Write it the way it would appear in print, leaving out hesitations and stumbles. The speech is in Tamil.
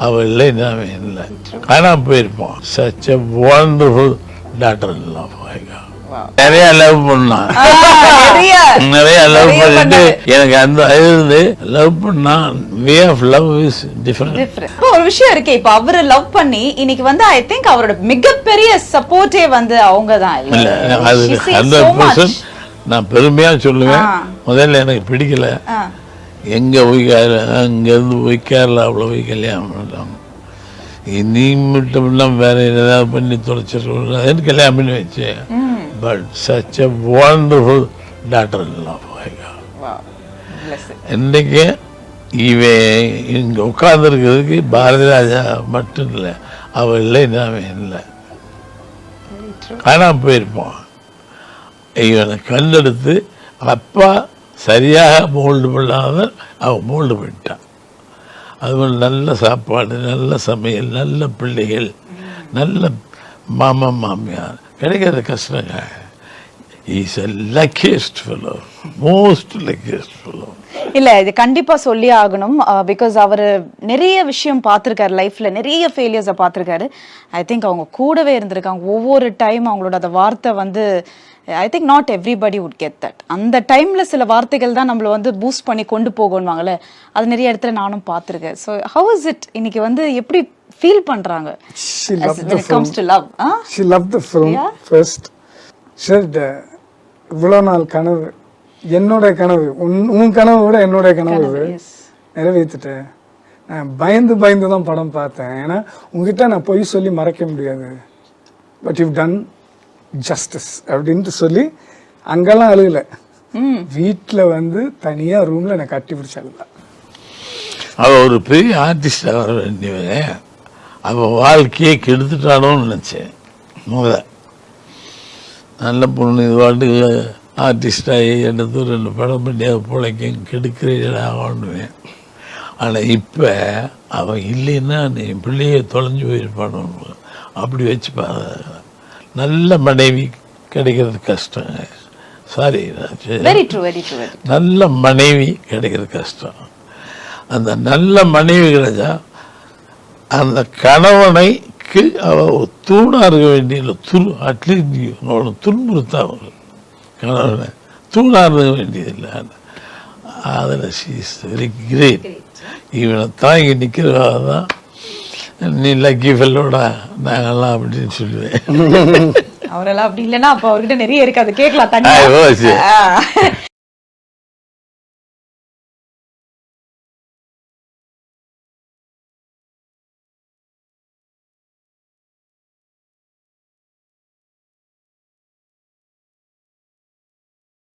அவள் இல்லை, நான் இல்லை, காணாம போயிருப்போம். Such a wonderful daughter in love. நிறைய லவ் பண்ணா, நிறைய லவ் பண்ணிட்டு எனக்கு அந்த இது லவ் பண்ணா way of love is different. ஒரு விஷயம் இருக்கு, இப்ப அவரு லவ் பண்ணி இன்னைக்கு வந்து ஐ திங்க் அவரோட மிகப்பெரிய சப்போர்ட்டே வந்து அவங்க தான். இல்ல அது 100% நான் பெருமையா சொல்லுவேன். முதல்ல எனக்கு பிடிக்கல, எங்க போய் அங்க இருந்து போய் கேரளாவில் போய் கல்யாணம் பண்ணாங்க. நீ மட்டும் வேற ஏதாவது பண்ணி தொலைச்சிருக்கேன், கல்யாணம் பண்ணி வச்சேன். But such a wonderful daughter in love. இன்னைக்கு இவன் இங்க உட்கார்ந்துருக்கிறதுக்கு பாரதி ராஜா மட்டும் இல்லை, அவள் இல்லை, நான் இல்லை, காணாம போயிருப்போம். இவனை கண்டெடுத்து அப்பா சரியாக மோல்டு பண்ணாத அவன் மோல்டு பண்ணிட்டான். அதுபோல் நல்ல சாப்பாடு, நல்ல சமையல், நல்ல பிள்ளைகள், நல்ல மாமா மாமியார் கிடைக்கிறது கஷ்டங்க. Is a luckiest fellow, most luckiest fellow. இல்ல இது கண்டிப்பா சொல்லி ஆகணும். பிகாஸ் அவர் நிறைய விஷயம் பார்த்துருக்காரு லைஃப்ல, நிறைய ஃபெயிலியர்ஸை பார்த்துருக்காரு. ஐ திங்க் அவங்க கூடவே இருந்திருக்காங்க ஒவ்வொரு டைம். அவங்களோட அந்த வார்த்தை வந்து I think not everybody would get that. அந்த டைம்ல சில வார்த்தைகள் தான் நம்மள வந்து பூஸ்ட் பண்ணி கொண்டு போகணுவாங்கல்ல, அது நிறைய இடத்துல நானும் பார்த்துருக்கேன். ஸோ ஹவ் இஸ் இட் இன்னைக்கு வந்து எப்படி ஃபீல் பண்றாங்க? When it comes to love, she loved the film first. said இவ்வளோ நாள் கனவு, என்னோட கனவு, உன் கனவு விட என்னோட கனவு நிறைவேற்றிட்டேன். நான் பயந்து பயந்து தான் படம் பார்த்தேன். ஏன்னா உங்ககிட்ட நான் பொய் சொல்லி மறைக்க முடியாது. பட் யூ டன் ஜஸ்டிஸ் அப்படின்ட்டு சொல்லி அங்கெல்லாம் அழுகல, வீட்டில் வந்து தனியா ரூம்ல நான் கட்டி பிடிச்ச அழுல. அவள் ஒரு பெரிய ஆர்டிஸ்ட் வர வேண்டியவன், அவள் வாழ்க்கையை கெடுத்துட்டானோன்னு நினச்சேன். முதல்ல நல்ல பொண்ணு இது பாட்டுக்கு ஆர்டிஸ்டாகி எடுத்து 2 படம் பண்ணி அதை பிழைக்கும் கெடுக்கிறேன். ஆனால் இப்போ அவன் இல்லைன்னா நீ பிள்ளையை தொலைஞ்சு போயிருப்பானு அப்படி வச்சுப்பா. நல்ல மனைவி கிடைக்கிறது கஷ்டம். சாரி, நல்ல மனைவி கிடைக்கிறது கஷ்டம். அந்த நல்ல மனைவி கிடைச்சா அந்த கணவனைக்கு அவ தூணா இருக்க வேண்டிய அட்லீஸ்ட் துன்புறுத்தான் கணவனை தூணா இருக்க வேண்டியதில்லை. அதில் ஷீ இஸ் வெரி கிரேட். இவனை தாங்கி நிற்கிறவா தான் நீ லக்கி ஃபெல்லோட நாங்கெல்லாம் அப்படின்னு சொல்லுவேன். அவரெல்லாம் அப்படி இல்லைன்னா அப்போ அவர்கிட்ட நிறைய இருக்கு, அது கேட்கலாம் தனியா.